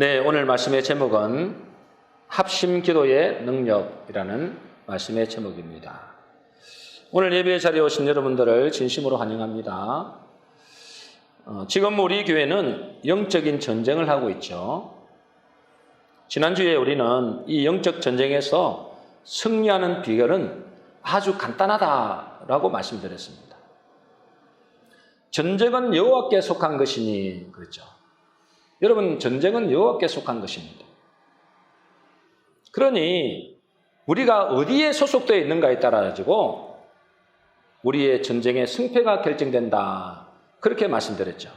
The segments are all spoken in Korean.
네, 오늘 말씀의 제목은 합심 기도의 능력이라는 말씀의 제목입니다. 오늘 예배 자리에 오신 여러분들을 진심으로 환영합니다. 지금 우리 교회는 영적인 전쟁을 하고 있죠. 지난주에 우리는 이 영적 전쟁에서 승리하는 비결은 아주 간단하다라고 말씀드렸습니다. 전쟁은 여호와께 속한 것이니 그렇죠. 여러분, 전쟁은 여호와께 속한 것입니다. 그러니 우리가 어디에 소속되어 있는가에 따라 가지고 우리의 전쟁의 승패가 결정된다. 그렇게 말씀드렸죠.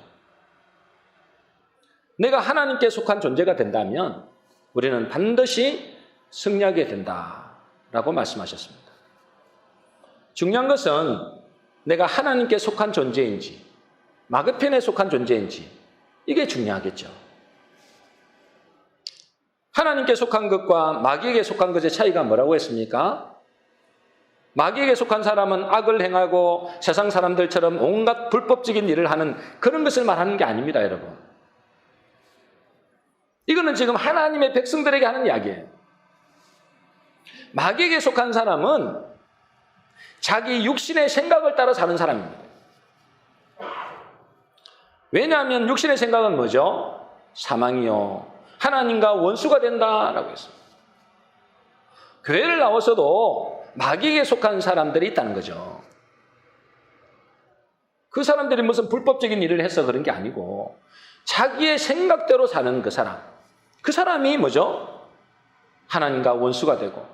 내가 하나님께 속한 존재가 된다면 우리는 반드시 승리하게 된다라고 말씀하셨습니다. 중요한 것은 내가 하나님께 속한 존재인지 마귀편에 속한 존재인지 이게 중요하겠죠. 하나님께 속한 것과 마귀에게 속한 것의 차이가 뭐라고 했습니까? 마귀에게 속한 사람은 악을 행하고 세상 사람들처럼 온갖 불법적인 일을 하는 그런 것을 말하는 게 아닙니다, 여러분. 이거는 지금 하나님의 백성들에게 하는 이야기예요. 마귀에게 속한 사람은 자기 육신의 생각을 따라 사는 사람입니다. 왜냐하면 육신의 생각은 뭐죠? 사망이요. 하나님과 원수가 된다라고 했습니다. 교회를 나와서도 마귀에게 속한 사람들이 있다는 거죠. 그 사람들이 무슨 불법적인 일을 해서 그런 게 아니고 자기의 생각대로 사는 그 사람. 그 사람이 뭐죠? 하나님과 원수가 되고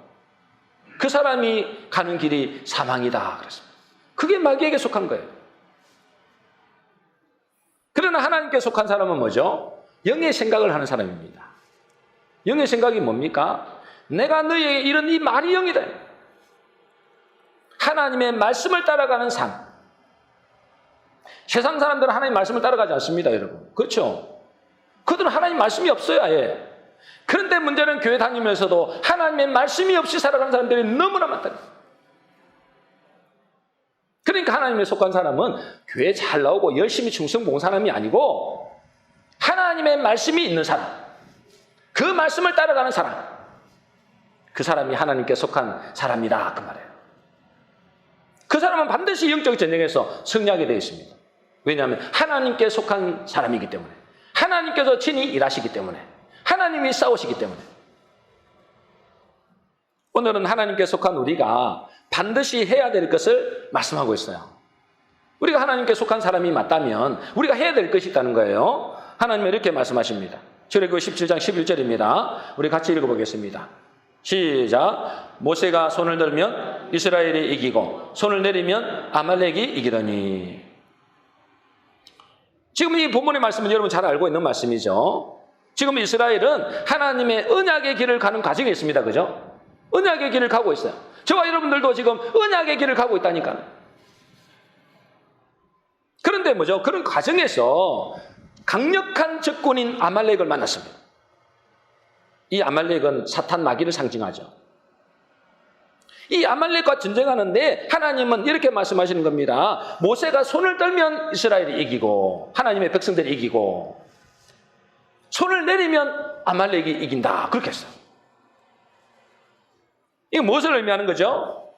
그 사람이 가는 길이 사망이다 그랬습니다. 그게 마귀에게 속한 거예요. 그러나 하나님께 속한 사람은 뭐죠? 영의 생각을 하는 사람입니다. 영의 생각이 뭡니까? 내가 너희에게 이런 이 말이 영이다. 하나님의 말씀을 따라가는 삶. 세상 사람들은 하나님 말씀을 따라가지 않습니다, 여러분. 그렇죠? 그들은 하나님 말씀이 없어요, 아예. 그런데 문제는 교회 다니면서도 하나님의 말씀이 없이 살아가는 사람들이 너무나 많다. 그러니까 하나님에 속한 사람은 교회 잘 나오고 열심히 충성 봉 사람이 아니고 하나님의 말씀이 있는 사람, 그 말씀을 따라가는 사람, 그 사람이 하나님께 속한 사람이다 그 말이에요. 그 사람은 반드시 영적 전쟁에서 승리하게 되어 있습니다. 왜냐하면 하나님께 속한 사람이기 때문에, 하나님께서 친히 일하시기 때문에, 하나님이 싸우시기 때문에. 오늘은 하나님께 속한 우리가 반드시 해야 될 것을 말씀하고 있어요. 우리가 하나님께 속한 사람이 맞다면 우리가 해야 될 것이 있다는 거예요. 하나님은 이렇게 말씀하십니다. 출애굽 17장 11절입니다. 우리 같이 읽어보겠습니다. 시작. 모세가 손을 들면 이스라엘이 이기고 손을 내리면 아말렉이 이기더니. 지금 이 본문의 말씀은 여러분 잘 알고 있는 말씀이죠. 지금 이스라엘은 하나님의 언약의 길을 가는 과정에 있습니다. 그죠? 언약의 길을 가고 있어요. 저와 여러분들도 지금 언약의 길을 가고 있다니까요. 그런데 뭐죠? 그런 과정에서 강력한 적군인 아말렉을 만났습니다. 이 아말렉은 사탄 마귀를 상징하죠. 이 아말렉과 전쟁하는데 하나님은 이렇게 말씀하시는 겁니다. 모세가 손을 들면 이스라엘이 이기고 하나님의 백성들이 이기고 손을 내리면 아말렉이 이긴다. 그렇게 했어요. 이게 무엇을 의미하는 거죠?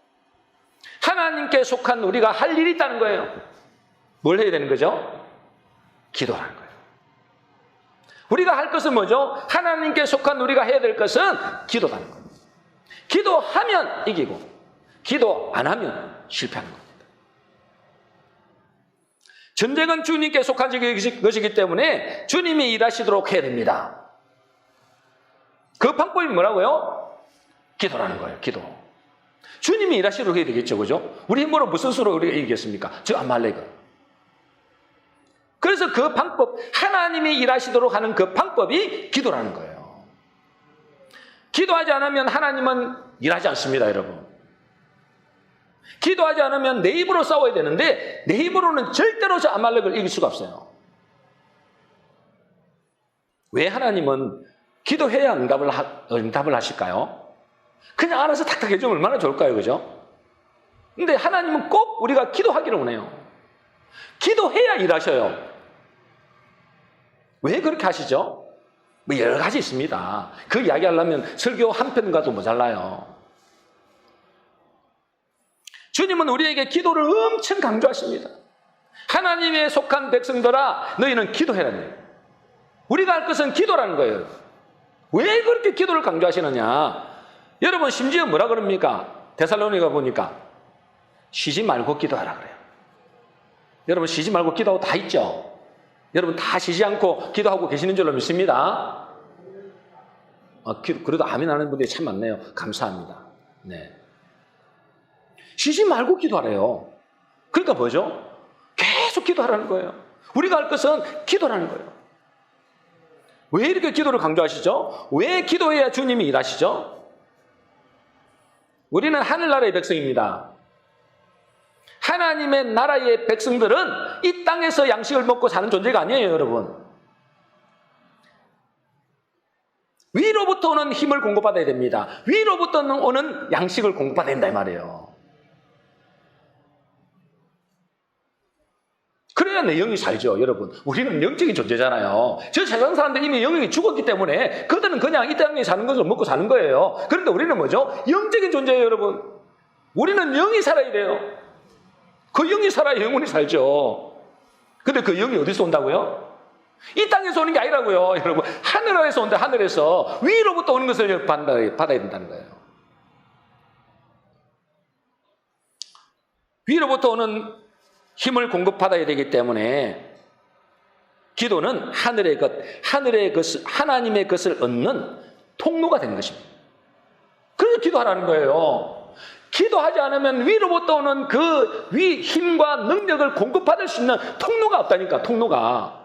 하나님께 속한 우리가 할 일이 있다는 거예요. 뭘 해야 되는 거죠? 기도라는 거예요. 우리가 할 것은 뭐죠? 하나님께 속한 우리가 해야 될 것은 기도라는 거예요. 기도하면 이기고 기도 안 하면 실패하는 겁니다. 전쟁은 주님께 속한 것이기 때문에 주님이 일하시도록 해야 됩니다. 그 방법이 뭐라고요? 기도라는 거예요. 기도. 주님이 일하시도록 해야 되겠죠. 그죠? 우리 힘으로 무슨 수로 우리가 이기겠습니까? 저 아말렉을. 그래서 그 방법, 하나님이 일하시도록 하는 그 방법이 기도라는 거예요. 기도하지 않으면 하나님은 일하지 않습니다, 여러분. 기도하지 않으면 내 힘으로 싸워야 되는데 내 힘으로는 절대로 저 아말렉을 이길 수가 없어요. 왜 하나님은 기도해야 응답을 하실까요? 그냥 알아서 탁탁 해주면 얼마나 좋을까요? 그죠? 근데 하나님은 꼭 우리가 기도하기를 원해요. 기도해야 일하셔요. 왜 그렇게 하시죠? 뭐 여러 가지 있습니다. 그 이야기 하려면 설교 한 편과도 모자라요. 주님은 우리에게 기도를 엄청 강조하십니다. 하나님에 속한 백성들아 너희는 기도해라는 거예요. 우리가 할 것은 기도라는 거예요. 왜 그렇게 기도를 강조하시느냐? 여러분 심지어 뭐라 그럽니까? 데살로니가 보니까 쉬지 말고 기도하라 그래요. 여러분 쉬지 말고 기도하고 다 있죠? 여러분 다 쉬지 않고 기도하고 계시는 줄로 믿습니다. 그래도 아멘 하는 분들이 참 많네요. 감사합니다. 네. 쉬지 말고 기도하래요. 그러니까 뭐죠? 계속 기도하라는 거예요. 우리가 할 것은 기도라는 거예요. 왜 이렇게 기도를 강조하시죠? 왜 기도해야 주님이 일하시죠? 우리는 하늘나라의 백성입니다. 하나님의 나라의 백성들은 이 땅에서 양식을 먹고 사는 존재가 아니에요, 여러분. 위로부터 오는 힘을 공급받아야 됩니다. 위로부터 오는 양식을 공급받아야 된다 이 말이에요. 그래야 내 영이 살죠, 여러분. 우리는 영적인 존재잖아요. 저 세상 사람들 이미 영이 죽었기 때문에 그들은 그냥 이 땅에 사는 것을 먹고 사는 거예요. 그런데 우리는 뭐죠? 영적인 존재예요, 여러분. 우리는 영이 살아야 돼요. 그 영이 살아야 영혼이 살죠. 근데 그 영이 어디서 온다고요? 이 땅에서 오는 게 아니라고요, 여러분. 하늘에서 온다, 하늘에서. 위로부터 오는 것을 받아야 된다는 거예요. 위로부터 오는 힘을 공급받아야 되기 때문에 기도는 하나님의 것을 얻는 통로가 되는 것입니다. 그래서 기도하라는 거예요. 기도하지 않으면 위로부터 오는 그 힘과 능력을 공급받을 수 있는 통로가 없다니까, 통로가.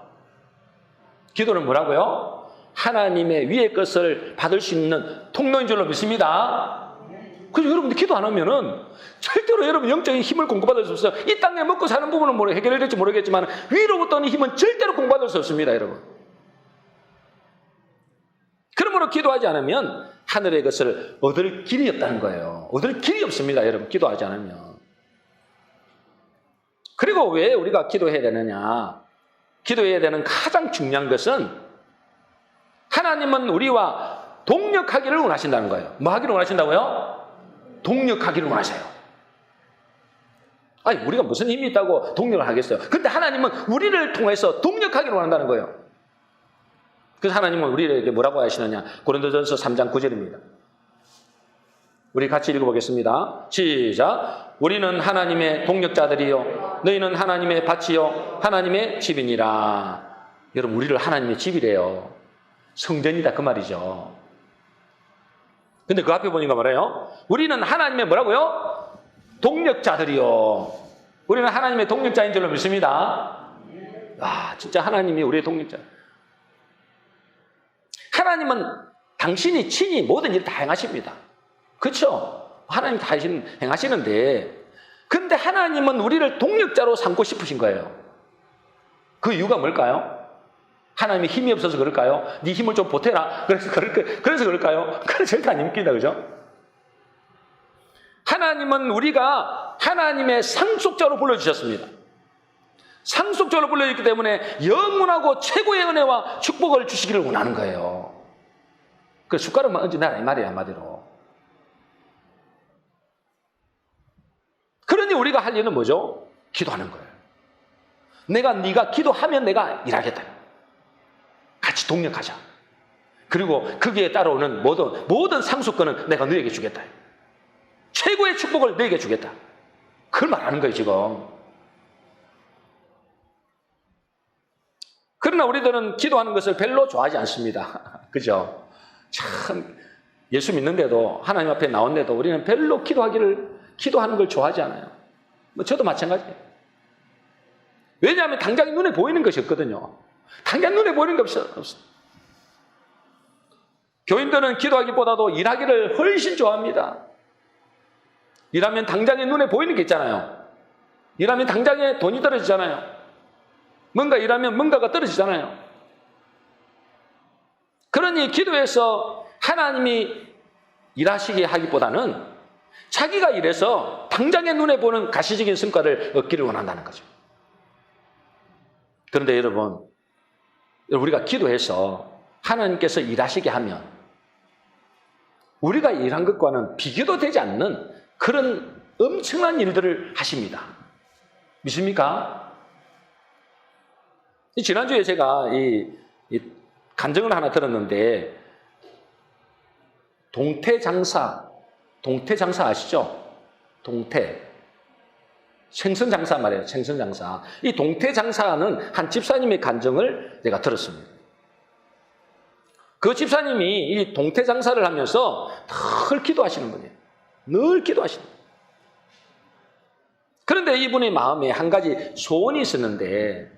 기도는 뭐라고요? 하나님의 위의 것을 받을 수 있는 통로인 줄로 믿습니다. 그래서 여러분들 기도 안 하면은 절대로 여러분 영적인 힘을 공급받을 수 없어요. 이 땅에 먹고 사는 부분은 해결될지 모르겠지만 위로부터 오는 힘은 절대로 공급받을 수 없습니다, 여러분. 그러므로 기도하지 않으면 하늘의 것을 얻을 길이 없다는 거예요. 얻을 길이 없습니다, 여러분. 기도하지 않으면. 그리고 왜 우리가 기도해야 되느냐? 기도해야 되는 가장 중요한 것은 하나님은 우리와 동력하기를 원하신다는 거예요. 뭐 하기를 원하신다고요? 동력하기를 원하세요. 아니, 우리가 무슨 힘이 있다고 동력을 하겠어요? 근데 하나님은 우리를 통해서 동력하기를 원한다는 거예요. 그래서 하나님은 우리에게 뭐라고 하시느냐? 고린도전서 3장 9절입니다. 우리 같이 읽어보겠습니다. 시작. 우리는 하나님의 동력자들이요 너희는 하나님의 밭이요 하나님의 집이니라. 여러분, 우리를 하나님의 집이래요. 성전이다 그 말이죠. 근데 그 앞에 보니까 뭐래요? 우리는 하나님의 뭐라고요? 동력자들이요. 우리는 하나님의 동력자인 줄로 믿습니다. 진짜 하나님이 우리의 동력자. 하나님은 당신이 친히 모든 일을 다 행하십니다. 그렇죠? 하나님 다 행하시는데, 근데 하나님은 우리를 동력자로 삼고 싶으신 거예요. 그 이유가 뭘까요? 하나님이 힘이 없어서 그럴까요? 네 힘을 좀 보태라. 그래서 그럴까요? 그건 절대 아닙니다. 그죠? 하나님은 우리가 하나님의 상속자로 불러주셨습니다. 상속자로 불러주기 때문에 영원하고 최고의 은혜와 축복을 주시기를 원하는 거예요. 그 숟가락만 얹어놔라 이 말이에요, 한마디로. 그러니 우리가 할 일은 뭐죠? 기도하는 거예요. 네가 기도하면 내가 일하겠다. 같이 동력하자. 그리고 거기에 따라오는 모든 상속권은 내가 너에게 주겠다. 최고의 축복을 너에게 주겠다. 그걸 말하는 거예요, 지금. 그러나 우리들은 기도하는 것을 별로 좋아하지 않습니다. 그죠? 참, 예수 믿는데도, 하나님 앞에 나온데도 우리는 별로 기도하는 걸 좋아하지 않아요. 저도 마찬가지예요. 왜냐하면 당장 눈에 보이는 것이 없거든요. 당장 눈에 보이는 게 없어요. 교인들은 기도하기보다도 일하기를 훨씬 좋아합니다. 일하면 당장에 눈에 보이는 게 있잖아요. 일하면 당장에 돈이 떨어지잖아요. 뭔가 일하면 뭔가가 떨어지잖아요. 그러니 기도해서 하나님이 일하시게 하기보다는 자기가 일해서 당장에 눈에 보는 가시적인 성과를 얻기를 원한다는 거죠. 그런데 여러분, 우리가 기도해서 하나님께서 일하시게 하면 우리가 일한 것과는 비교도 되지 않는 그런 엄청난 일들을 하십니다. 믿습니까? 지난주에 제가 이 간증을 하나 들었는데, 동태장사 아시죠? 생선장사 말이에요. 생선장사. 이 동태장사는 한 집사님의 간증을 내가 들었습니다. 그 집사님이 이 동태장사를 하면서 늘 기도하시는 분이에요. 늘 기도하시는 분이에요. 그런데 이분의 마음에 한 가지 소원이 있었는데,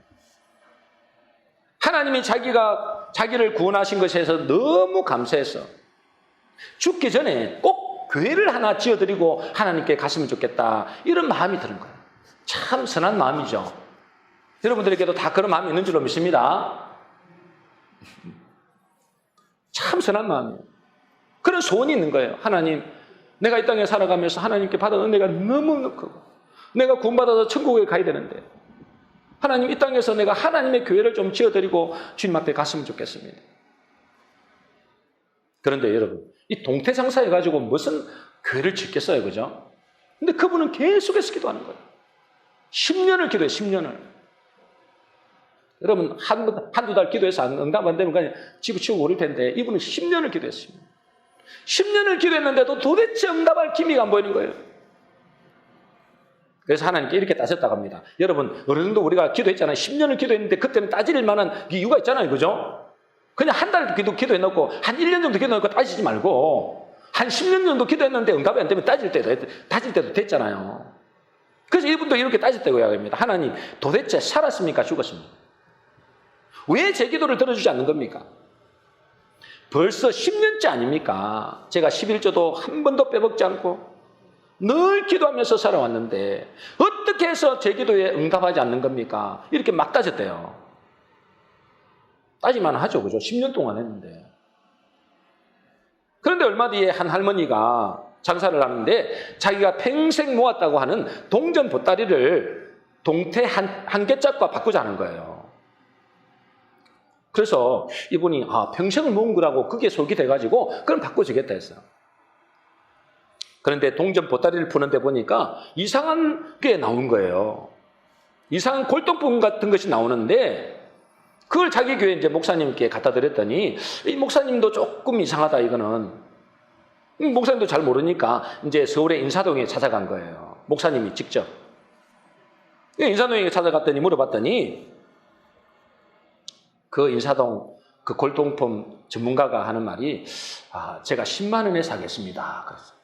하나님이 자기를 구원하신 것에 대해서 너무 감사해서 죽기 전에 꼭 교회를 하나 지어드리고 하나님께 갔으면 좋겠다, 이런 마음이 드는 거예요. 참 선한 마음이죠. 여러분들에게도 다 그런 마음이 있는 줄로 믿습니다. 참 선한 마음이에요. 그런 소원이 있는 거예요. 하나님, 내가 이 땅에 살아가면서 하나님께 받은 은혜가 너무 크고 내가 구원받아서 천국에 가야 되는데, 하나님, 이 땅에서 내가 하나님의 교회를 좀 지어드리고 주님 앞에 갔으면 좋겠습니다. 그런데 여러분, 이 동태장사 해가지고 무슨 교회를 짓겠어요, 그죠? 근데 그분은 계속해서 기도하는 거예요. 10년을 기도해요, 10년을. 여러분, 한두 달 기도해서 응답 안 되면 그냥 집어치우고 오를 텐데, 이분은 10년을 기도했어요. 10년을 기도했는데도 도대체 응답할 기미가 안 보이는 거예요. 그래서 하나님께 이렇게 따졌다고 합니다. 여러분, 어느 정도 우리가 기도했잖아요. 10년을 기도했는데 그때는 따질 만한 이유가 있잖아요, 그죠? 그냥 한 달 기도해놓고 한 1년 정도 기도해놓고 따지지 말고 한 10년 정도 기도했는데 응답이 안 되면 따질 때도 됐잖아요. 그래서 이분도 이렇게 따졌다고 이야기합니다. 하나님, 도대체 살았습니까? 죽었습니까? 왜 제 기도를 들어주지 않는 겁니까? 벌써 10년째 아닙니까? 제가 11조도 한 번도 빼먹지 않고 늘 기도하면서 살아왔는데 어떻게 해서 제 기도에 응답하지 않는 겁니까? 이렇게 막 따졌대요. 따지만 하죠, 그죠? 10년 동안 했는데. 그런데 얼마 뒤에 한 할머니가 장사를 하는데 자기가 평생 모았다고 하는 동전 보따리를 동태 한 개짝과 바꾸자는 거예요. 그래서 이분이 평생을 모은 거라고 그게 속이 돼가지고 그럼 바꿔주겠다 했어요. 그런데 동전 보따리를 푸는데 보니까 이상한 게 나온 거예요. 이상한 골동품 같은 것이 나오는데 그걸 자기 교회 이제 목사님께 갖다 드렸더니 이 목사님도 조금 이상하다, 이거는. 목사님도 잘 모르니까 이제 서울의 인사동에 찾아간 거예요. 목사님이 직접. 인사동에 찾아갔더니 물어봤더니 그 인사동 그 골동품 전문가가 하는 말이 제가 10만 원에 사겠습니다. 그래서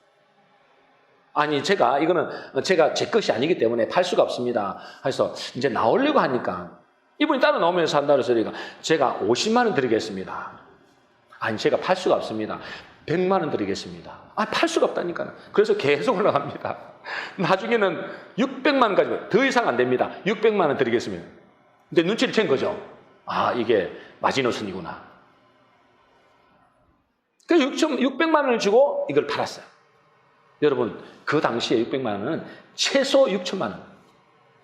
아니, 이거는 제 것이 아니기 때문에 팔 수가 없습니다. 그래서 이제 나오려고 하니까 이분이 따로 나오면서 한다 그래서 제가 50만 원 드리겠습니다. 아니, 제가 팔 수가 없습니다. 100만 원 드리겠습니다. 팔 수가 없다니까요. 그래서 계속 올라갑니다. 나중에는 600만 원까지, 더 이상 안 됩니다. 600만 원 드리겠습니다. 근데 눈치를 챈 거죠. 이게 마지노선이구나. 그래서 600만 원을 주고 이걸 팔았어요. 여러분, 그 당시에 600만 원은 최소 6천만 원.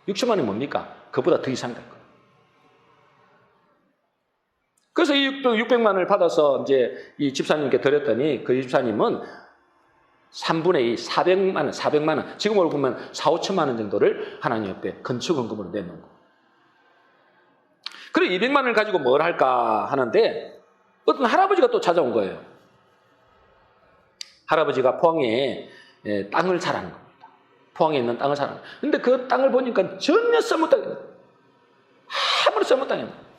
6천만 원이 뭡니까? 그보다 더 이상 될 거예요. 그래서 이 600만 원을 받아서 이제 이 집사님께 드렸더니 그 집사님은 3분의 2, 400만 원, 지금으로 보면 4, 5천만 원 정도를 하나님 옆에 건축원금으로 내놓은 거예요. 그리고 200만 원을 가지고 뭘 할까 하는데 어떤 할아버지가 또 찾아온 거예요. 할아버지가 포항에 땅을 사라는 겁니다. 포항에 있는 땅을 사라는 거예요. 근데 그 땅을 보니까 전혀 썰물 땅이에요. 아무리 썰물 땅이에요.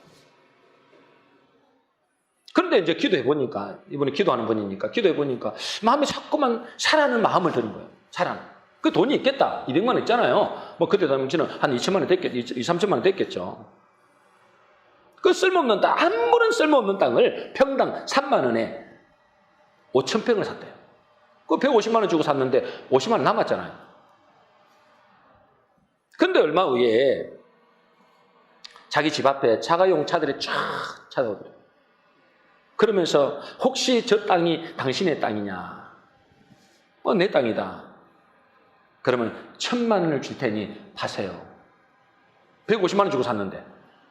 그런데 이제 기도해 보니까, 이분이 기도하는 분이니까 기도해 보니까 마음에 자꾸만 사라는 마음을 드는 거예요. 사라는. 그 돈이 있겠다. 200만 원 있잖아요. 뭐 그때 당시는 한 2천만 원 됐겠죠. 2, 3천만 원 됐겠죠. 그 쓸모없는 땅, 아무런 쓸모없는 땅을 평당 3만 원에 5천 평을 샀대요. 그 150만 원 주고 샀는데 50만 원 남았잖아요. 근데 얼마 후에 자기 집 앞에 자가용 차들이 쫙 찾아오더래요. 그러면서 혹시 저 땅이 당신의 땅이냐? 내 땅이다. 그러면 1,000만 원을 줄 테니 파세요. 150만 원 주고 샀는데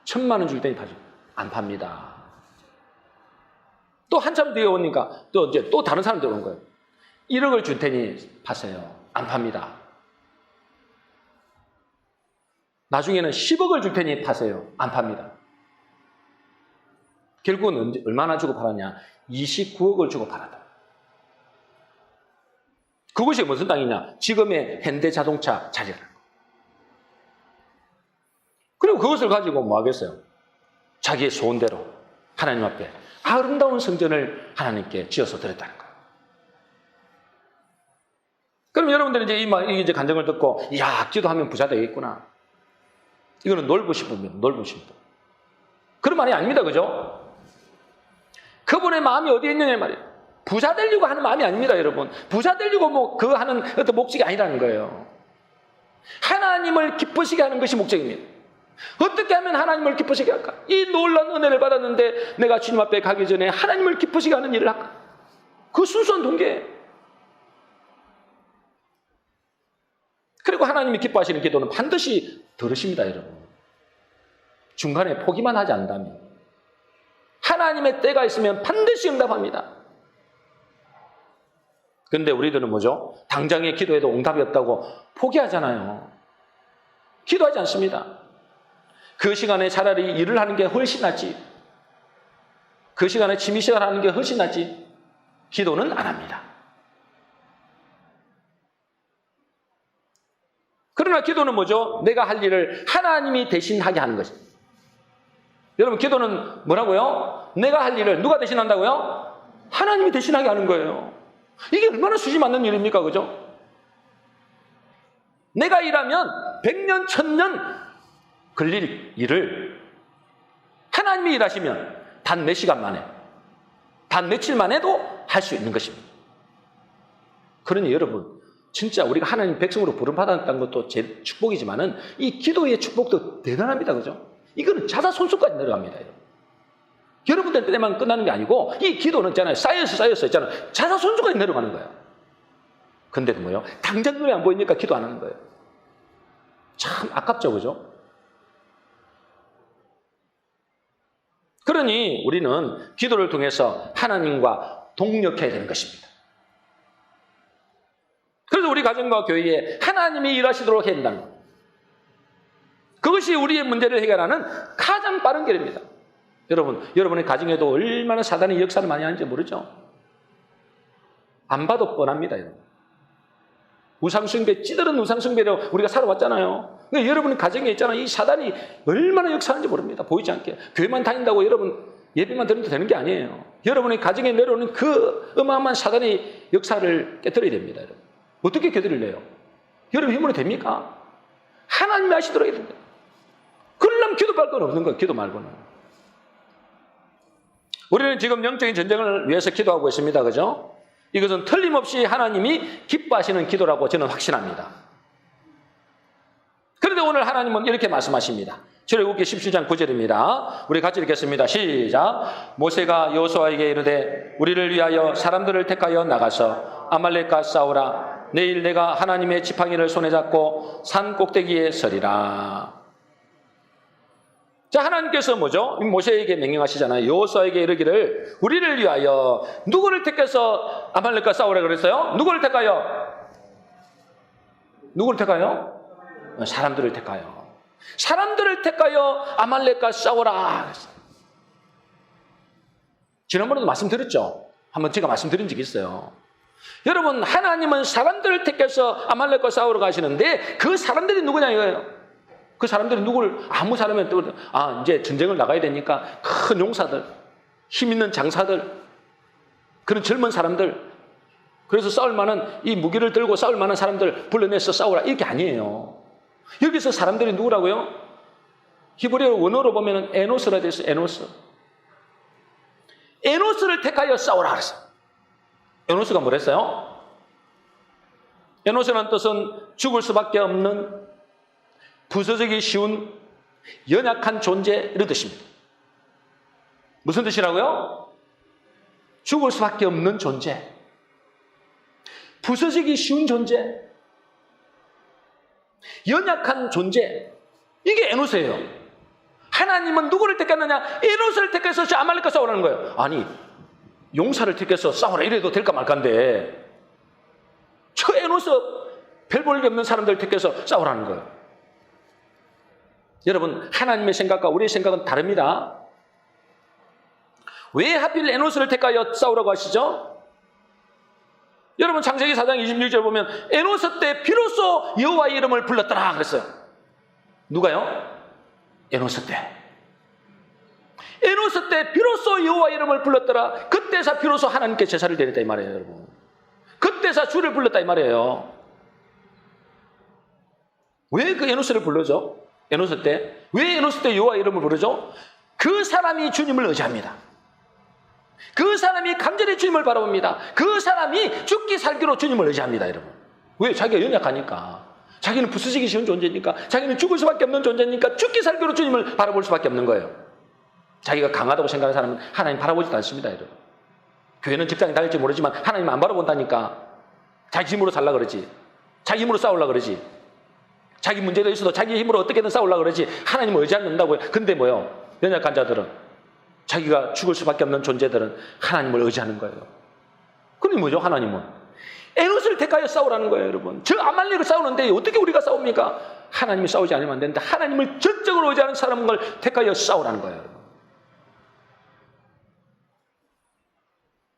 1,000만 원 줄 테니 파세요. 안 팝니다. 또 한참 뒤에 오니까 또 다른 사람들이 오는 거예요. 1억을 줄 테니 파세요. 안 팝니다. 나중에는 10억을 줄 테니 파세요. 안 팝니다. 결국은 얼마나 주고 팔았냐? 29억을 주고 팔았다. 그것이 무슨 땅이냐? 지금의 현대자동차 자리라는 거. 그리고 그것을 가지고 뭐 하겠어요? 자기의 소원대로 하나님 앞에 아름다운 성전을 하나님께 지어서 드렸다는 거예요. 그럼 여러분들은 이제 간증을 듣고, 야, 기도하면 부자 되겠구나. 이거는 놀고 싶으면 놀고 싶다. 그런 말이 아닙니다. 그죠? 그분의 마음이 어디에 있느냐 말이에요. 부자 되려고 하는 마음이 아닙니다, 여러분. 부자 되려고 그 하는 어떤 목적이 아니라는 거예요. 하나님을 기쁘시게 하는 것이 목적입니다. 어떻게 하면 하나님을 기쁘시게 할까? 이 놀라운 은혜를 받았는데 내가 주님 앞에 가기 전에 하나님을 기쁘시게 하는 일을 할까? 그 순수한 동기예요. 그리고 하나님이 기뻐하시는 기도는 반드시 들으십니다, 여러분. 중간에 포기만 하지 않는다면. 하나님의 때가 있으면 반드시 응답합니다. 근데 우리들은 뭐죠? 당장에 기도해도 응답이 없다고 포기하잖아요. 기도하지 않습니다. 그 시간에 차라리 일을 하는 게 훨씬 낫지. 그 시간에 취미생활 하는 게 훨씬 낫지. 기도는 안 합니다. 그러나 기도는 뭐죠? 내가 할 일을 하나님이 대신하게 하는 것입니다. 여러분, 기도는 뭐라고요? 내가 할 일을 누가 대신한다고요? 하나님이 대신하게 하는 거예요. 이게 얼마나 수지 맞는 일입니까? 그죠? 내가 일하면 100년, 1000년 걸릴 일을 하나님이 일하시면 단 몇 시간 만에, 단 며칠 만에도 할 수 있는 것입니다. 그러니 여러분, 진짜 우리가 하나님 백성으로 부름받았다는 것도 제 축복이지만은 이 기도의 축복도 대단합니다. 그죠? 이거는 자사손수까지 내려갑니다. 여러분들 때만 끝나는 게 아니고 이 기도는 있잖아요. 쌓여서 있잖아요. 자사손수까지 내려가는 거예요. 근데도 뭐요? 당장 눈에 안 보이니까 기도 안 하는 거예요. 참 아깝죠. 그죠? 그러니 우리는 기도를 통해서 하나님과 동력해야 되는 것입니다. 그래서 우리 가정과 교회에 하나님이 일하시도록 해야 된다는 것. 그것이 우리의 문제를 해결하는 가장 빠른 길입니다. 여러분의 가정에도 얼마나 사단이 역사를 많이 하는지 모르죠? 안 봐도 뻔합니다. 여러분. 우상숭배, 찌들은 우상숭배로 우리가 살아왔잖아요. 그러니까 여러분의 가정에 있잖아요. 이 사단이 얼마나 역사하는지 모릅니다. 보이지 않게. 교회만 다닌다고 여러분 예배만 드려도 되는 게 아니에요. 여러분의 가정에 내려오는 그 어마어마한 사단의 역사를 깨뜨려야 됩니다. 여러분. 어떻게 깨뜨리려요? 여러분 힘으로 됩니까? 하나님이 하시도록 해야 됩니다. 그러려면 기도할 건 없는 거예요. 기도 말고는. 우리는 지금 영적인 전쟁을 위해서 기도하고 있습니다. 그죠? 이것은 틀림없이 하나님이 기뻐하시는 기도라고 저는 확신합니다. 그런데 오늘 하나님은 이렇게 말씀하십니다. 출애굽기 17장 9절입니다. 우리 같이 읽겠습니다. 시작. 모세가 여호수아에게 이르되 우리를 위하여 사람들을 택하여 나가서 아말렉과 싸우라. 내일 내가 하나님의 지팡이를 손에 잡고 산 꼭대기에 서리라. 자, 하나님께서 뭐죠? 모세에게 명령하시잖아요. 여호수아에게 이르기를 우리를 위하여 누구를 택해서 아말렉과 싸우라 그랬어요? 누구를 택하여? 누구를 택하여? 사람들을 택하여. 사람들을 택하여 아말렉과 싸우라. 지난번에도 말씀드렸죠? 한번 제가 말씀드린 적이 있어요. 여러분, 하나님은 사람들을 택해서 아말렉과 싸우러 가시는데 그 사람들이 누구냐 이거예요. 그 사람들이 누구를 아무 사람은 또 이제 전쟁을 나가야 되니까 큰 용사들, 힘 있는 장사들, 그런 젊은 사람들, 그래서 싸울 만한 이 무기를 들고 싸울 만한 사람들 불러내서 싸우라 이게 아니에요. 여기서 사람들이 누구라고요? 히브리어 원어로 보면은 에노스라 되어 있어요. 에노스. 에노스를 택하여 싸우라 그랬어요. 에노스가 뭐랬어요? 에노스라는 뜻은 죽을 수밖에 없는, 부서지기 쉬운, 연약한 존재 이런 뜻입니다. 무슨 뜻이라고요? 죽을 수밖에 없는 존재, 부서지기 쉬운 존재, 연약한 존재, 이게 에노스예요. 하나님은 누구를 택했느냐? 에노스를 택해서 저 아말렉과 싸우라는 거예요. 아니, 용사를 택해서 싸워라 이래도 될까 말까인데 저 에노스 별 볼 일 없는 사람들 택해서 싸우라는 거예요. 여러분, 하나님의 생각과 우리의 생각은 다릅니다. 왜 하필 에노스를 택하여 싸우라고 하시죠? 여러분, 창세기 4장 26절 보면 에노스 때 비로소 여호와의 이름을 불렀더라 그랬어요. 누가요? 에노스 때. 에노스 때 비로소 여호와의 이름을 불렀더라. 그때서 비로소 하나님께 제사를 드렸다 이 말이에요, 여러분. 그때서 주를 불렀다 이 말이에요. 왜 그 에노스를 불러죠? 에노스 때. 왜 에노스 때 여호와의 이름을 부르죠? 그 사람이 주님을 의지합니다. 그 사람이 간절히 주님을 바라봅니다. 그 사람이 죽기 살기로 주님을 의지합니다, 여러분. 왜? 자기가 연약하니까. 자기는 부스지기 쉬운 존재니까. 자기는 죽을 수밖에 없는 존재니까 죽기 살기로 주님을 바라볼 수밖에 없는 거예요. 자기가 강하다고 생각하는 사람은 하나님 바라보지도 않습니다, 여러분. 교회는 직장에 다닐지 모르지만 하나님 안 바라본다니까. 자기 힘으로 살라 그러지. 자기 힘으로 싸우려 그러지. 자기 문제도 있어도 자기 힘으로 어떻게든 싸우려 그러지. 하나님을 의지 않는다고요. 근데 뭐요? 연약한 자들은, 자기가 죽을 수밖에 없는 존재들은 하나님을 의지하는 거예요. 그러니 뭐죠? 하나님은 에노스를 택하여 싸우라는 거예요, 여러분. 저 아말렉을 싸우는데 어떻게 우리가 싸웁니까? 하나님이 싸우지 않으면 안 되는데 하나님을 전적으로 의지하는 사람을 택하여 싸우라는 거예요, 여러분.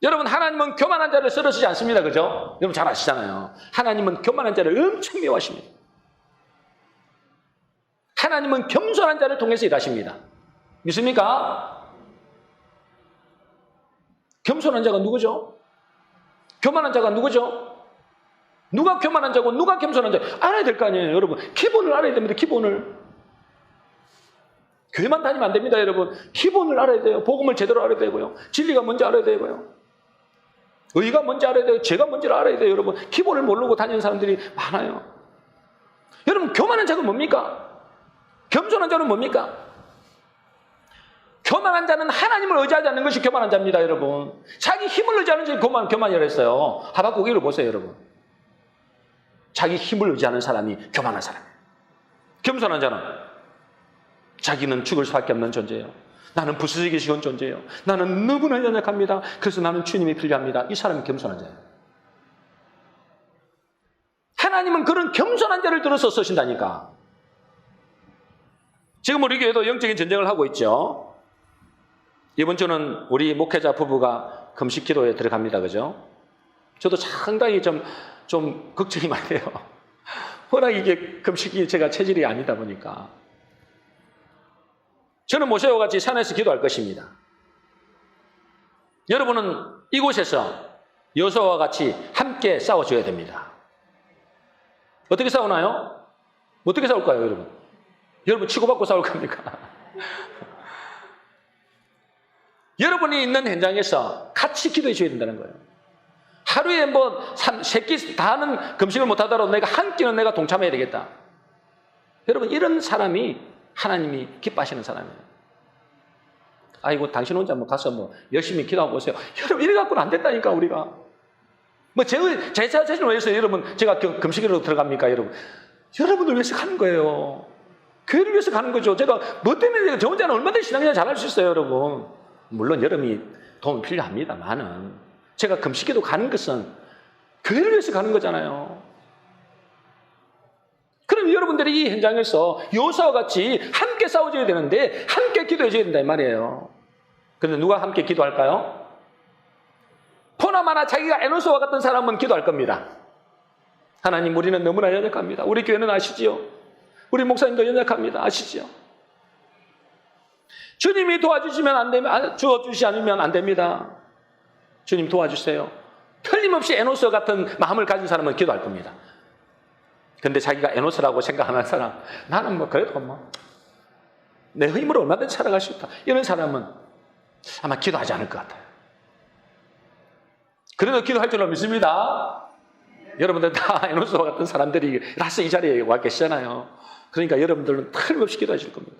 여러분, 하나님은 교만한 자를 쓰러지지 않습니다, 그죠? 여러분 잘 아시잖아요. 하나님은 교만한 자를 엄청 미워하십니다. 하나님은 겸손한 자를 통해서 일하십니다. 믿습니까? 겸손한 자가 누구죠? 교만한 자가 누구죠? 누가 교만한 자고 누가 겸손한 자? 알아야 될 거 아니에요, 여러분. 기본을 알아야 됩니다, 기본을. 교회만 다니면 안 됩니다, 여러분. 기본을 알아야 돼요. 복음을 제대로 알아야 되고요. 진리가 뭔지 알아야 되고요. 의가 뭔지 알아야 돼요. 죄가 뭔지를 알아야 돼요, 여러분. 기본을 모르고 다니는 사람들이 많아요. 여러분, 교만한 자가 뭡니까? 겸손한 자는 뭡니까? 교만한 자는 하나님을 의지하지 않는 것이 교만한 자입니다, 여러분. 자기 힘을 의지하는 것이 교만이라 했어요. 하박국 1을 보세요, 여러분. 자기 힘을 의지하는 사람이 교만한 사람이에요. 겸손한 자는 자기는 죽을 수밖에 없는 존재예요. 나는 부스지기 쉬운 존재예요. 나는 너무나 연약합니다. 그래서 나는 주님이 필요합니다. 이 사람이 겸손한 자예요. 하나님은 그런 겸손한 자를 들어서 쓰신다니까. 지금 우리 교회도 영적인 전쟁을 하고 있죠. 이번 주는 우리 목회자 부부가 금식 기도에 들어갑니다. 그죠? 저도 상당히 좀 걱정이 많이 돼요. 워낙 이게 금식이 제가 체질이 아니다 보니까. 저는 모세와 같이 산에서 기도할 것입니다. 여러분은 이곳에서 여호수아와 같이 함께 싸워줘야 됩니다. 어떻게 싸우나요? 어떻게 싸울까요, 여러분? 여러분 치고받고 싸울 겁니까? 여러분이 있는 현장에서 같이 기도해 줘야 된다는 거예요. 하루에 뭐 3끼 다는 금식을 못하더라도 내가 한 끼는 내가 동참해야 되겠다. 여러분, 이런 사람이 하나님이 기뻐하시는 사람이에요. 아이고, 당신 혼자 뭐 가서 뭐 열심히 기도하고 오세요. 여러분, 이래 갖고는 안 된다니까, 우리가. 뭐 제 자신을 위해서 여러분 제가 금식으로 들어갑니까, 여러분? 여러분을 위해서 가는 거예요. 교회를 위해서 가는 거죠. 제가 뭐 때문에 저 혼자는 얼마든지 신앙생활 잘할 수 있어요, 여러분. 물론 여러분이 도움이 필요합니다만은 제가 금식기도 가는 것은 교회를 위해서 가는 거잖아요. 그럼 여러분들이 이 현장에서 여호수아와 같이 함께 싸워줘야 되는데 함께 기도해줘야 된다 이 말이에요. 그런데 누가 함께 기도할까요? 포나마나 자기가 에노스와 같은 사람은 기도할 겁니다. 하나님, 우리는 너무나 연약합니다. 우리 교회는 아시지요? 우리 목사님도 연약합니다. 아시지요? 주님이 도와주시면 안 됩니다. 주어주시 않으면 안 됩니다. 주님 도와주세요. 틀림없이 에노스 같은 마음을 가진 사람은 기도할 겁니다. 근데 자기가 에노스라고 생각하는 사람, 나는 뭐 그래도 뭐 내 힘으로 얼마든지 살아갈 수 있다, 이런 사람은 아마 기도하지 않을 것 같아요. 그래도 기도할 줄로 믿습니다. 여러분들 다 에노스와 같은 사람들이 라스 이 자리에 와 계시잖아요. 그러니까 여러분들은 틀림없이 기도하실 겁니다.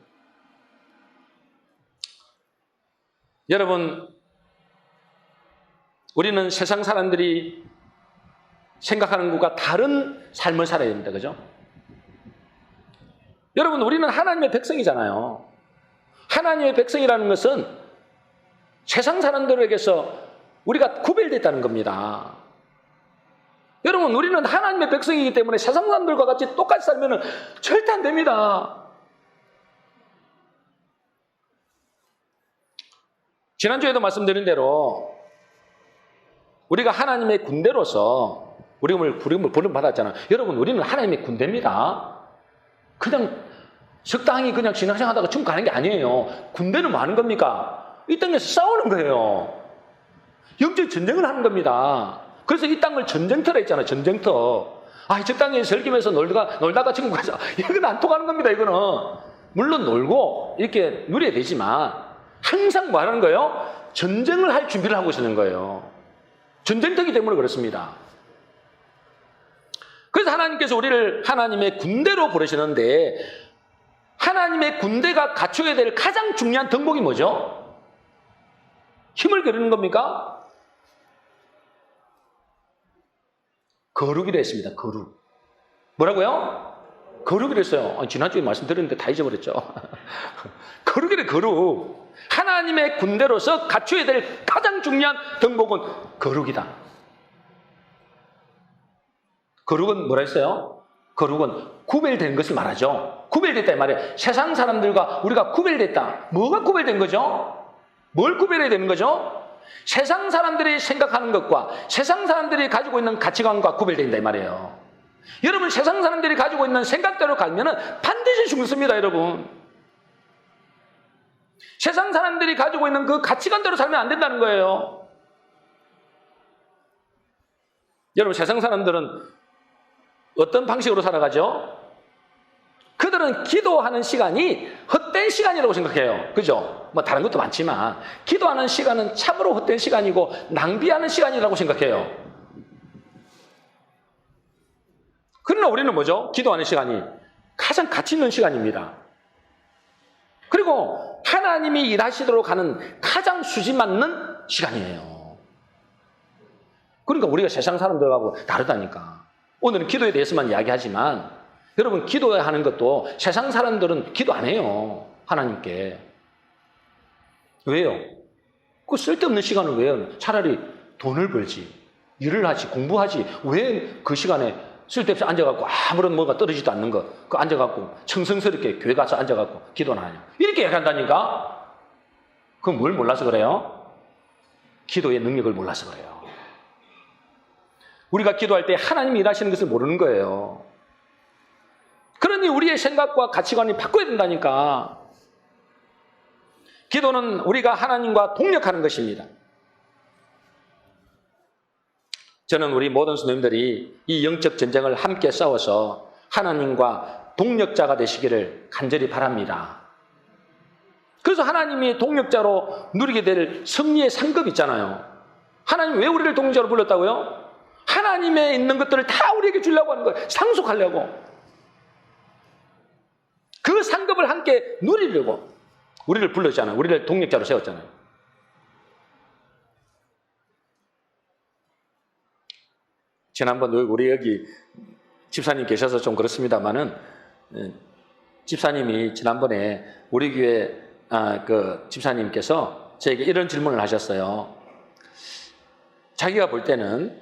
여러분, 우리는 세상 사람들이 생각하는 것과 다른 삶을 살아야 됩니다. 그죠? 여러분, 우리는 하나님의 백성이잖아요. 하나님의 백성이라는 것은 세상 사람들에게서 우리가 구별됐다는 겁니다. 여러분, 우리는 하나님의 백성이기 때문에 세상 사람들과 같이 똑같이 살면 절대 안 됩니다. 지난주에도 말씀드린 대로 우리가 하나님의 군대로서 우리를 부름받았잖아요. 여러분, 우리는 하나님의 군대입니다. 그냥 적당히 그냥 신앙생활하다가 춤 가는 게 아니에요. 군대는 뭐 하는 겁니까? 이 땅에서 싸우는 거예요. 영적 전쟁을 하는 겁니다. 그래서 이 땅을 전쟁터라 했잖아요. 전쟁터. 저 땅에 즐기면서 놀다가 지금 가자. 이건 안 통하는 겁니다. 이거는. 물론 놀고 이렇게 누려야 되지만 항상 뭐 하는 거예요? 전쟁을 할 준비를 하고 있는 거예요. 전쟁터이기 때문에 그렇습니다. 그래서 하나님께서 우리를 하나님의 군대로 부르시는데 하나님의 군대가 갖춰야 될 가장 중요한 덕목이 뭐죠? 힘을 기르는 겁니까? 거룩이라 했습니다. 거룩. 뭐라고요? 거룩이라 했어요. 지난주에 말씀드렸는데 다 잊어버렸죠. 거룩이래, 거룩. 하나님의 군대로서 갖춰야 될 가장 중요한 덕목은 거룩이다. 거룩은 뭐라 했어요? 거룩은 구별된 것을 말하죠. 구별됐다 이 말이에요. 세상 사람들과 우리가 구별됐다. 뭐가 구별된 거죠? 뭘 구별해야 되는 거죠? 세상 사람들이 생각하는 것과 세상 사람들이 가지고 있는 가치관과 구별된다 이 말이에요. 여러분, 세상 사람들이 가지고 있는 생각대로 가면은 반드시 죽습니다, 여러분. 세상 사람들이 가지고 있는 그 가치관대로 살면 안 된다는 거예요. 여러분, 세상 사람들은 어떤 방식으로 살아가죠? 그들은 기도하는 시간이 헛된 시간이라고 생각해요. 그죠? 뭐 다른 것도 많지만 기도하는 시간은 참으로 헛된 시간이고 낭비하는 시간이라고 생각해요. 그러나 우리는 뭐죠? 기도하는 시간이 가장 가치 있는 시간입니다. 그리고 하나님이 일하시도록 하는 가장 수지 맞는 시간이에요. 그러니까 우리가 세상 사람들하고 다르다니까. 오늘은 기도에 대해서만 이야기하지만 여러분, 기도하는 것도 세상 사람들은 기도 안 해요. 하나님께. 왜요? 그 쓸데없는 시간을 왜 해요? 차라리 돈을 벌지, 일을 하지, 공부하지. 왜 그 시간에 쓸데없이 앉아갖고 아무런 뭐가 떨어지도 않는 거, 그 앉아갖고 청성스럽게 교회 가서 앉아갖고 기도는 하냐. 이렇게 얘기한다니까? 그건 뭘 몰라서 그래요? 기도의 능력을 몰라서 그래요. 우리가 기도할 때 하나님이 일하시는 것을 모르는 거예요. 그러니 우리의 생각과 가치관이 바꿔야 된다니까. 기도는 우리가 하나님과 동력하는 것입니다. 저는 우리 모든 성도님들이 이 영적 전쟁을 함께 싸워서 하나님과 동력자가 되시기를 간절히 바랍니다. 그래서 하나님이 동력자로 누리게 될 승리의 상급 있잖아요. 하나님 왜 우리를 동력자로 불렀다고요? 하나님에 있는 것들을 다 우리에게 주려고 하는 거예요. 상속하려고. 그 상급을 함께 누리려고 우리를 불렀잖아요. 우리를 동력자로 세웠잖아요. 지난번 우리 여기 집사님 계셔서 좀 그렇습니다만은 집사님이 지난번에 우리 교회 그 집사님께서 저에게 이런 질문을 하셨어요. 자기가 볼 때는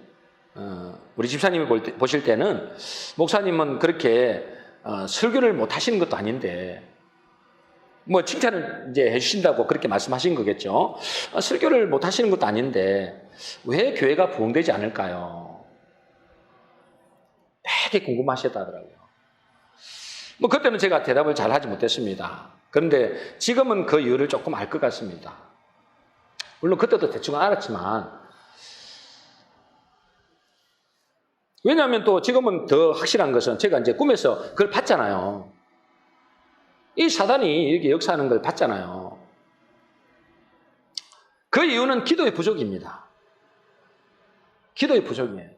우리 집사님이 보실 때는 목사님은 그렇게 설교를 못 하시는 것도 아닌데 뭐 칭찬을 이제 해주신다고 그렇게 말씀하신 거겠죠. 설교를 못 하시는 것도 아닌데 왜 교회가 부흥되지 않을까요? 되게 궁금하셨다더라고요. 뭐 그때는 제가 대답을 잘 하지 못했습니다. 그런데 지금은 그 이유를 조금 알 것 같습니다. 물론 그때도 대충 알았지만 왜냐하면 또 지금은 더 확실한 것은 제가 이제 꿈에서 그걸 봤잖아요. 이 사단이 이렇게 역사하는 걸 봤잖아요. 그 이유는 기도의 부족입니다. 기도의 부족이에요.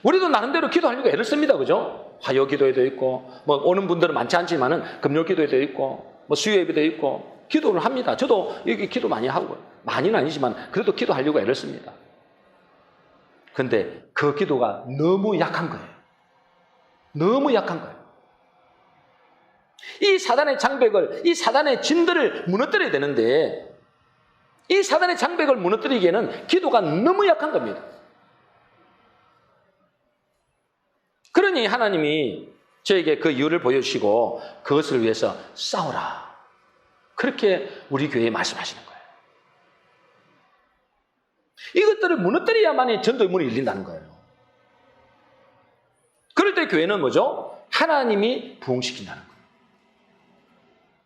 우리도 나름대로 기도하려고 애를 씁니다. 그죠? 화요 기도회도 있고, 뭐 오는 분들은 많지 않지만은 금요 기도회도 있고, 뭐 수요 예배도 있고, 기도를 합니다. 저도 여기 기도 많이 하고, 많이는 아니지만 그래도 기도하려고 애를 씁니다. 근데 그 기도가 너무 약한 거예요. 너무 약한 거예요. 이 사단의 장벽을, 이 사단의 진들을 무너뜨려야 되는데 이 사단의 장벽을 무너뜨리기에는 기도가 너무 약한 겁니다. 그러니 하나님이 저에게 그 이유를 보여주시고 그것을 위해서 싸우라. 그렇게 우리 교회에 말씀하시는 거예요. 이것들을 무너뜨려야만이 전도의 문이 열린다는 거예요. 그럴 때 교회는 뭐죠? 하나님이 부흥시킨다는 거예요.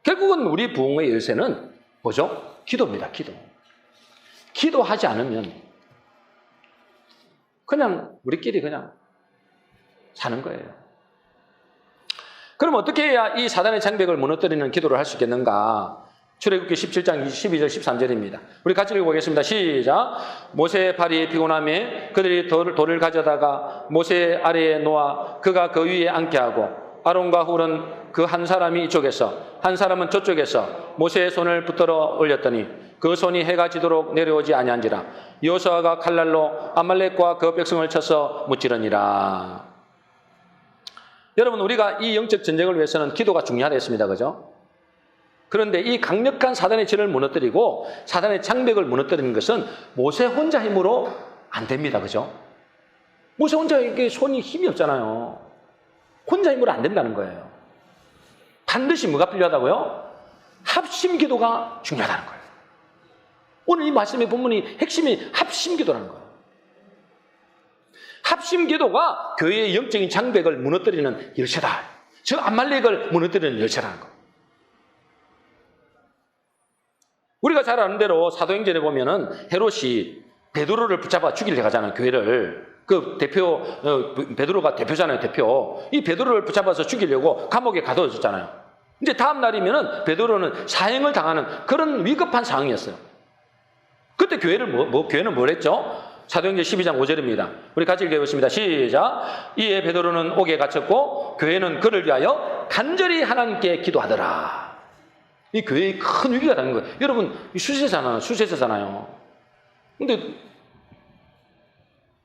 결국은 우리 부흥의 열쇠는 뭐죠? 기도입니다. 기도. 기도하지 않으면 그냥 우리끼리 그냥 사는 거예요. 그럼 어떻게 해야 이 사단의 장벽을 무너뜨리는 기도를 할 수 있겠는가? 출애굽기 17장 12절 13절입니다. 우리 같이 읽어보겠습니다. 시작. 모세의 발이 피곤하며 그들이 돌을 가져다가 모세 아래에 놓아 그가 그 위에 앉게 하고 아론과 훌은 그 한 사람이 이쪽에서 한 사람은 저쪽에서 모세의 손을 붙들어 올렸더니 그 손이 해가 지도록 내려오지 아니한지라. 여호수아가 칼날로 아말렉과 그 백성을 쳐서 무찌르니라. 여러분, 우리가 이 영적 전쟁을 위해서는 기도가 중요하다 했습니다. 그죠? 그런데 이 강력한 사단의 진을 무너뜨리고 사단의 장벽을 무너뜨리는 것은 모세 혼자 힘으로 안 됩니다. 그죠? 모세 혼자 이게 손이 힘이 없잖아요. 혼자 힘으로 안 된다는 거예요. 반드시 뭐가 필요하다고요? 합심 기도가 중요하다는 거예요. 오늘 이 말씀의 본문이 핵심이 합심 기도라는 거예요. 합심 기도가 교회의 영적인 장벽을 무너뜨리는 열쇠다. 즉 아말렉을 무너뜨리는 열쇠라는 거예요. 우리가 잘 아는 대로 사도행전에 보면은 헤롯이 베드로를 붙잡아 죽이려고 하잖아요. 교회를. 그 대표, 베드로가 대표잖아요. 대표. 이 베드로를 붙잡아서 죽이려고 감옥에 가둬졌잖아요. 이제 다음 날이면은 베드로는 사형을 당하는 그런 위급한 상황이었어요. 그때 교회는 뭘 했죠? 사도행전 12장 5절입니다. 우리 같이 읽어보겠습니다. 시작. 이에 베드로는 옥에 갇혔고 교회는 그를 위하여 간절히 하나님께 기도하더라. 이 교회에 큰 위기가 닿는 거예요. 여러분, 수세자잖아요. 근데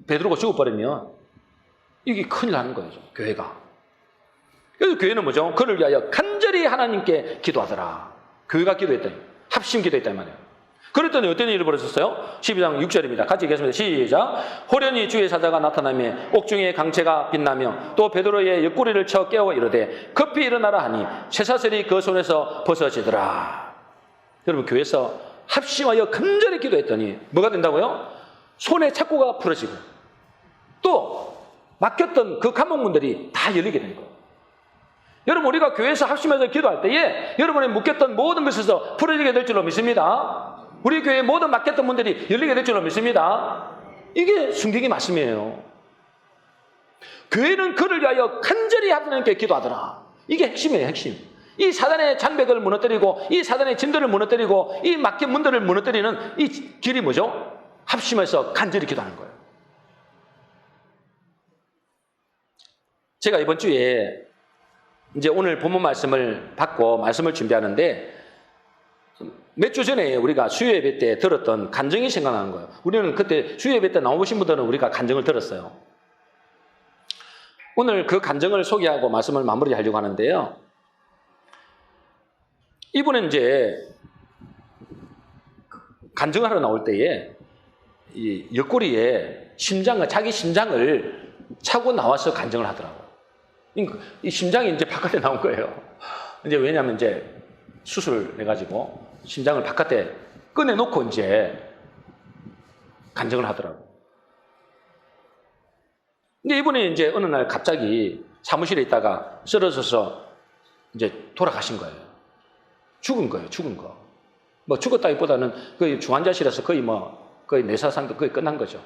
베드로가 죽어버리면 이게 큰일 나는 거예요. 교회가. 그래서 교회는 뭐죠? 그를 위하여 간절히 하나님께 기도하더라. 교회가 기도했더니 합심 기도했단 말이에요. 그랬더니 어떤 일이 벌어졌어요? 12장 6절입니다. 같이 읽겠습니다. 시작. 호련히 주의 사자가 나타나며 옥중에 강채가 빛나며 또 베드로의 옆구리를 쳐 깨워 이르되 급히 일어나라 하니 쇠사슬이 그 손에서 벗어지더라. 여러분, 교회에서 합심하여 간절히 기도했더니 뭐가 된다고요? 손의 착고가 풀어지고 또 막혔던 그 감옥문들이 다 열리게 되는 거예요. 여러분, 우리가 교회에서 합심해서 기도할 때에 여러분의 묶였던 모든 것에서 풀어지게 될 줄로 믿습니다. 우리 교회의 모든 막혔던 문들이 열리게 될 줄로 믿습니다. 이게 성경의 말씀이에요. 교회는 그를 위하여 간절히 하나님께 기도하더라. 이게 핵심이에요. 핵심. 이 사단의 장벽을 무너뜨리고 이 사단의 진들을 무너뜨리고 이 막힌 문들을 무너뜨리는 이 길이 뭐죠? 합심해서 간절히 기도하는 거예요. 제가 이번 주에 이제 오늘 본문 말씀을 받고 말씀을 준비하는데 몇 주 전에 우리가 수요예배 때 들었던 간증이 생각나는 거예요. 우리는 그때 수요예배 때 나오신 분들은 우리가 간증을 들었어요. 오늘 그 간증을 소개하고 말씀을 마무리하려고 하는데요. 이분은 이제 간증을 하러 나올 때에 이 옆구리에 자기 심장을 차고 나와서 간증을 하더라고요. 이 심장이 이제 바깥에 나온 거예요. 이제 왜냐하면 이제 수술을 해가지고 심장을 바깥에 꺼내놓고 이제 간증을 하더라고요. 근데 이분이 이제 어느 날 갑자기 사무실에 있다가 쓰러져서 이제 돌아가신 거예요. 죽은 거예요, 죽은 거. 뭐 죽었다기보다는 거의 중환자실에서 거의 뇌사상도 거의 끝난 거죠.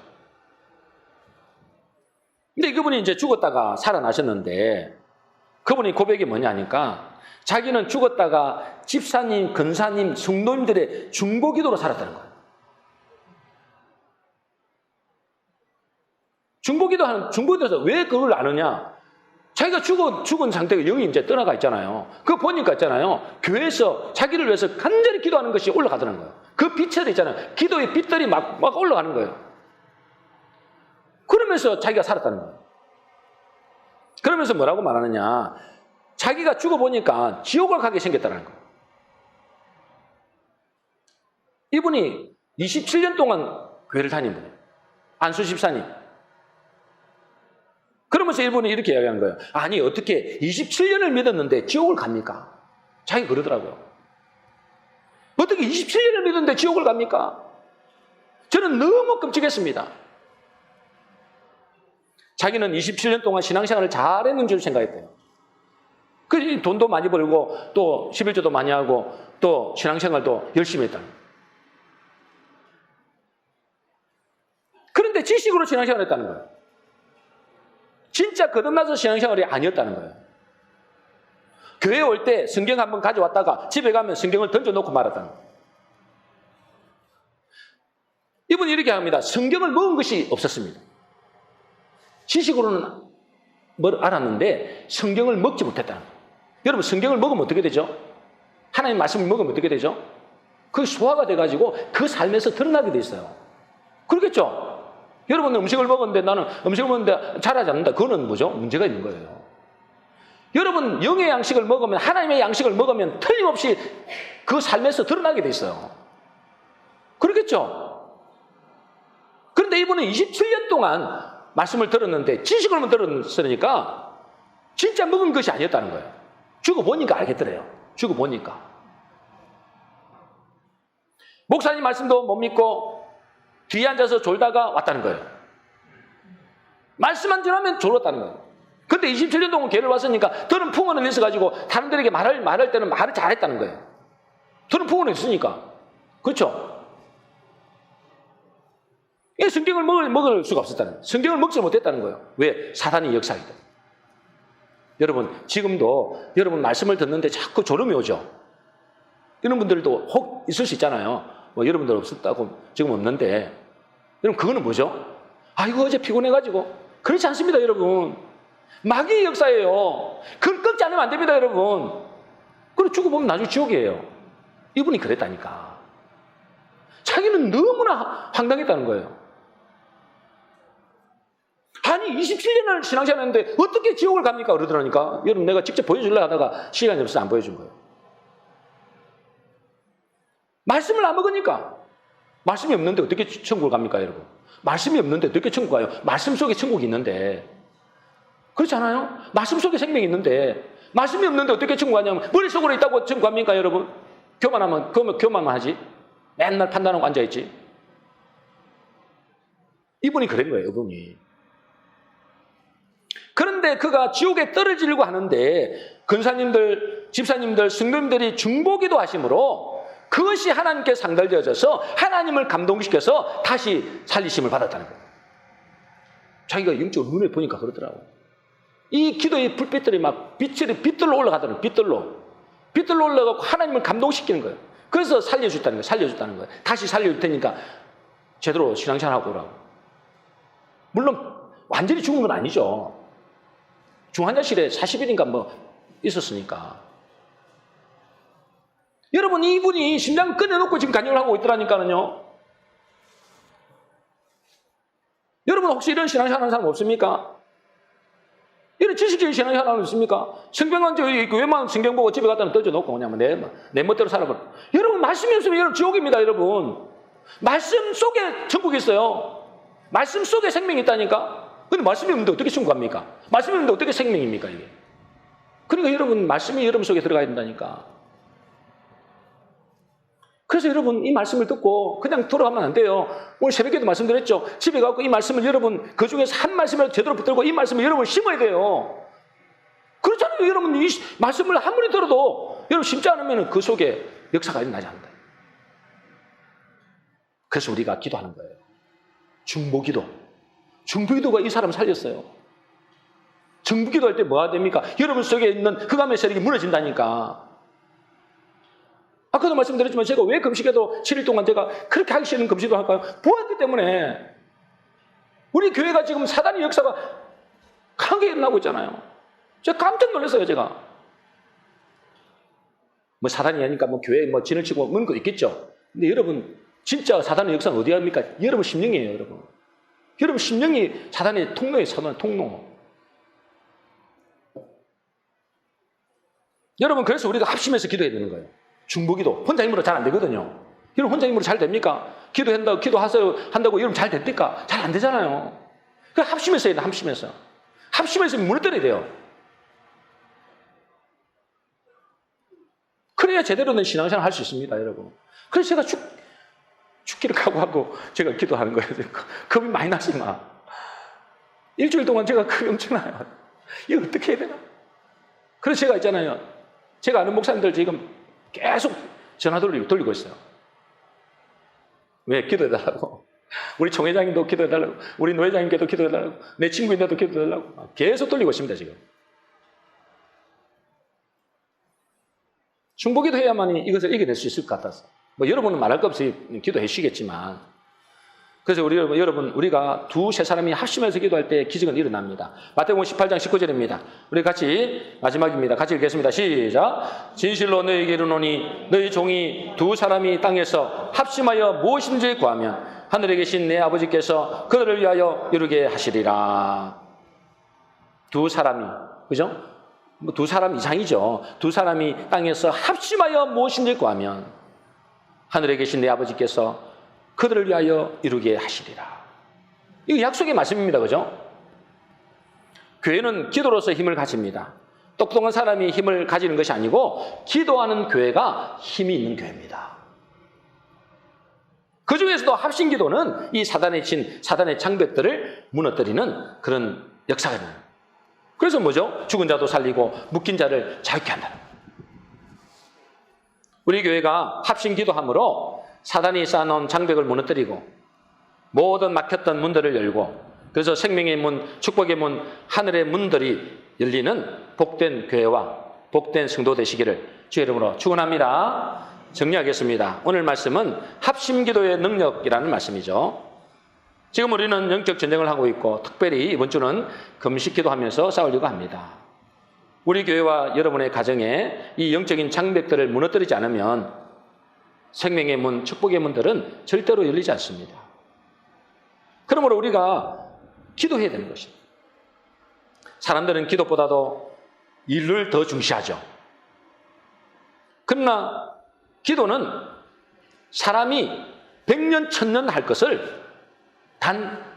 근데 그분이 이제 죽었다가 살아나셨는데 그분이 고백이 뭐냐니까 자기는 죽었다가 집사님, 근사님, 성도님들의 중보기도로 살았다는 거예요. 중보기도에서 왜 그걸 아느냐? 자기가 죽은 상태가 영이 이제 떠나가 있잖아요. 그거 보니까 있잖아요. 교회에서 자기를 위해서 간절히 기도하는 것이 올라가더라는 거예요. 그 빛이 있잖아요. 기도의 빛들이 막 올라가는 거예요. 그러면서 자기가 살았다는 거예요. 그러면서 뭐라고 말하느냐? 자기가 죽어보니까 지옥을 가게 생겼다는 거예요. 이분이 27년 동안 교회를 다닌 분이에요. 안수 집사님. 그러면서 이분이 이렇게 이야기한 거예요. 아니, 어떻게 27년을 믿었는데 지옥을 갑니까? 자기 그러더라고요. 어떻게 27년을 믿었는데 지옥을 갑니까? 저는 너무 끔찍했습니다. 자기는 27년 동안 신앙생활을 잘했는 줄 생각했대요. 그 돈도 많이 벌고 또 11조도 많이 하고 또 신앙생활도 열심히 했다. 그런데 지식으로 신앙생활을 했다는 거예요. 진짜 거듭나서 신앙생활이 아니었다는 거예요. 교회에 올 때 성경 한번 가져왔다가 집에 가면 성경을 던져놓고 말았다는 거예요. 이분이 이렇게 합니다. 성경을 먹은 것이 없었습니다. 지식으로는 뭘 알았는데 성경을 먹지 못했다는 거예요. 여러분, 성경을 먹으면 어떻게 되죠? 하나님 말씀을 먹으면 어떻게 되죠? 그게 소화가 돼가지고 그 삶에서 드러나게 돼 있어요. 그렇겠죠? 여러분, 음식을 먹었는데 나는 음식을 먹었는데 잘하지 않는다. 그거는 뭐죠? 문제가 있는 거예요. 여러분, 영의 양식을 먹으면, 하나님의 양식을 먹으면 틀림없이 그 삶에서 드러나게 돼 있어요. 그렇겠죠? 그런데 이분은 27년 동안 말씀을 들었는데 지식으로만 들었으니까 진짜 먹은 것이 아니었다는 거예요. 죽어보니까 알겠더래요. 죽어보니까. 목사님 말씀도 못 믿고 뒤에 앉아서 졸다가 왔다는 거예요. 말씀만 전하면 졸았다는 거예요. 근데 27년 동안 교회를 왔으니까 더는 풍어는 있어가지고 다른들에게 말할 때는 말을 잘했다는 거예요. 더는 풍어는 있으니까. 그렇죠? 이 성경을 먹을 수가 없었다는 거예요. 성경을 먹지 못했다는 거예요. 왜? 사단이 역사이다. 여러분, 지금도 여러분 말씀을 듣는데 자꾸 졸음이 오죠? 이런 분들도 혹 있을 수 있잖아요. 뭐 여러분들 없었다고 지금 없는데. 여러분, 그거는 뭐죠? 아이고, 어제 피곤해가지고. 그렇지 않습니다, 여러분. 마귀의 역사예요. 그걸 끊지 않으면 안 됩니다, 여러분. 그리고 죽어보면 나중에 지옥이에요. 이분이 그랬다니까. 자기는 너무나 황당했다는 거예요. 아니, 27년을 신앙생활 했는데 어떻게 지옥을 갑니까? 그러더라니까. 여러분, 내가 직접 보여주려고 하다가 시간이 없어서 안 보여준 거예요. 말씀을 안 먹으니까. 말씀이 없는데 어떻게 천국을 갑니까, 여러분? 말씀이 없는데 어떻게 천국 가요? 말씀 속에 천국이 있는데. 그렇지 않아요? 말씀 속에 생명이 있는데. 말씀이 없는데 어떻게 천국 가냐면 머릿속으로 있다고 천국 갑니까, 여러분? 교만만 하지. 맨날 판단하고 앉아있지. 이분이 그런 거예요, 이분이. 그런데 그가 지옥에 떨어지려고 하는데 근사님들, 집사님들, 성도님들이 중보기도 하심으로 그것이 하나님께 상달되어져서 하나님을 감동시켜서 다시 살리심을 받았다는 거예요. 자기가 영적으로 눈에 보니까 그러더라고요. 이 기도의 불빛들이 막 빛들로 올라가더라고요. 빛들로 올라가고 하나님을 감동시키는 거예요. 그래서 살려줬다는 거예요. 다시 살려줄 테니까 제대로 신앙생활하고 오라고. 물론 완전히 죽은 건 아니죠. 중환자실에 40일인가 뭐 있었으니까. 여러분, 이분이 심장 끊어놓고 지금 간증을 하고 있더라니까요. 여러분, 혹시 이런 신앙생활 하는 사람 없습니까? 이런 지식적인 신앙생활 하는 사람 없습니까? 성경은 웬만한 성경 보고 집에 갖다 던져놓고 그냥 내 멋대로 살아버려. 여러분, 말씀이 없으면 여러분 지옥입니다, 여러분. 말씀 속에 천국이 있어요. 말씀 속에 생명이 있다니까. 근데 말씀이 없는데 어떻게 천국 갑니까? 말씀이 없는데 어떻게 생명입니까, 이게? 그러니까 여러분, 말씀이 여러분 속에 들어가야 된다니까. 그래서 여러분, 이 말씀을 듣고 그냥 돌아가면 안 돼요. 오늘 새벽에도 말씀드렸죠. 집에 가고 이 말씀을 여러분, 그 중에서 한 말씀을 제대로 붙들고 이 말씀을 여러분 심어야 돼요. 그렇잖아요. 여러분, 이 말씀을 아무리 들어도 여러분 심지 않으면 그 속에 역사가 일어나지 않는다. 그래서 우리가 기도하는 거예요. 중보기도. 중보기도가 이 사람을 살렸어요. 중보기도 할 때 뭐가 됩니까? 여러분 속에 있는 흑암의 세력이 무너진다니까. 아까도 말씀드렸지만 제가 왜 금식해도 7일 동안 제가 그렇게 하기 싫은 금식을 할까요? 보았기 때문에. 우리 교회가 지금 사단의 역사가 강하게 일어나고 있잖아요. 제가 깜짝 놀랐어요, 제가. 뭐 사단이 하니까 뭐 교회에 뭐 진을 치고 그런 거 있겠죠. 근데 여러분, 진짜 사단의 역사는 어디 합니까? 여러분 심령이에요, 여러분. 여러분 심령이 사단의 통로에 서면 통로. 여러분, 그래서 우리가 합심해서 기도해야 되는 거예요. 중보기도. 혼자 힘으로 잘 안 되거든요. 여러분, 혼자 힘으로 잘 됩니까? 한다고 여러분 잘 됩니까? 잘 안 되잖아요. 그 합심해서 해야 돼, 합심해서. 합심해서 무너뜨려야 돼요. 그래야 제대로 된 신앙생활 할 수 있습니다, 여러분. 그래서 제가 죽기를 각오하고 제가 기도하는 거예요. 겁이 많이 나지 마. 일주일 동안 제가 겁이 엄청나요. 이거 어떻게 해야 되나? 그래서 제가 있잖아요. 제가 아는 목사님들 지금 계속 전화 돌리고 있어요. 왜? 기도해달라고. 우리 총회장님도 기도해달라고. 우리 노회장님께도 기도해달라고. 내 친구인데도 기도해달라고. 계속 돌리고 있습니다, 지금. 중보기도 해야만이 이것을 이겨낼 수 있을 것 같아서. 뭐 여러분은 말할 것 없이 기도해 주시겠지만. 그래서 우리가 두세 사람이 합심해서 기도할 때 기적은 일어납니다. 마태복음 18장 19절입니다. 우리 같이 마지막입니다. 같이 읽겠습니다. 시작. 진실로 너희에게 이르노니 너희 종이 두 사람이 땅에서 합심하여 무엇인지 구하면 하늘에 계신 내 아버지께서 그들을 위하여 이루게 하시리라. 두 사람이, 그죠? 뭐 두 사람 이상이죠. 두 사람이 땅에서 합심하여 무엇인지 구하면 하늘에 계신 내 아버지께서 그들을 위하여 이루게 하시리라. 이거 약속의 말씀입니다. 그죠? 교회는 기도로서 힘을 가집니다. 똑똑한 사람이 힘을 가지는 것이 아니고 기도하는 교회가 힘이 있는 교회입니다. 그 중에서도 합심기도는 이 사단의 장벽들을 무너뜨리는 그런 역사가 있는 거예요. 그래서 뭐죠? 죽은 자도 살리고 묶인 자를 자유케 한다는 거예요. 우리 교회가 합심기도함으로 사단이 쌓아놓은 장벽을 무너뜨리고 모든 막혔던 문들을 열고 그래서 생명의 문, 축복의 문, 하늘의 문들이 열리는 복된 교회와 복된 성도 되시기를 주의 이름으로 축원합니다. 정리하겠습니다. 오늘 말씀은 합심기도의 능력이라는 말씀이죠. 지금 우리는 영적 전쟁을 하고 있고 특별히 이번 주는 금식기도하면서 싸우려고 합니다. 우리 교회와 여러분의 가정에 이 영적인 장벽들을 무너뜨리지 않으면 생명의 문, 축복의 문들은 절대로 열리지 않습니다. 그러므로 우리가 기도해야 되는 것입니다. 사람들은 기도보다도 일을 더 중시하죠. 그러나 기도는 사람이 100년, 1000년 할 것을 단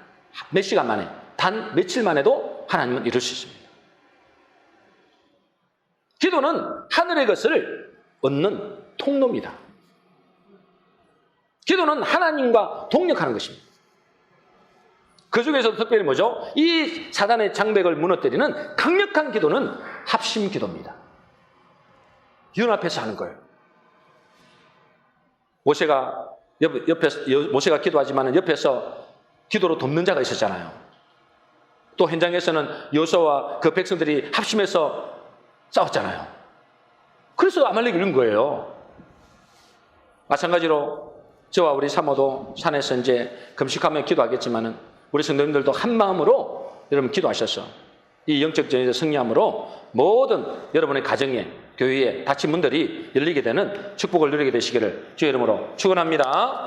몇 시간 만에, 단 며칠 만에도 하나님은 이룰 수 있습니다. 기도는 하늘의 것을 얻는 통로입니다. 기도는 하나님과 동력하는 것입니다. 그 중에서도 특별히 뭐죠? 이 사단의 장벽을 무너뜨리는 강력한 기도는 합심 기도입니다. 연합해서 하는 거예요. 모세가 기도하지만 옆에서 기도로 돕는 자가 있었잖아요. 또 현장에서는 여호수아와 그 백성들이 합심해서 싸웠잖아요. 그래서 아말렉이 이룬 거예요. 마찬가지로 저와 우리 사모도 산에서 이제 금식하며 기도하겠지만은 우리 성도님들도 한 마음으로 여러분 기도하셔서 이 영적 전쟁에서 승리함으로 모든 여러분의 가정에 교회에 닫힌 문들이 열리게 되는 축복을 누리게 되시기를 주의 이름으로 축원합니다.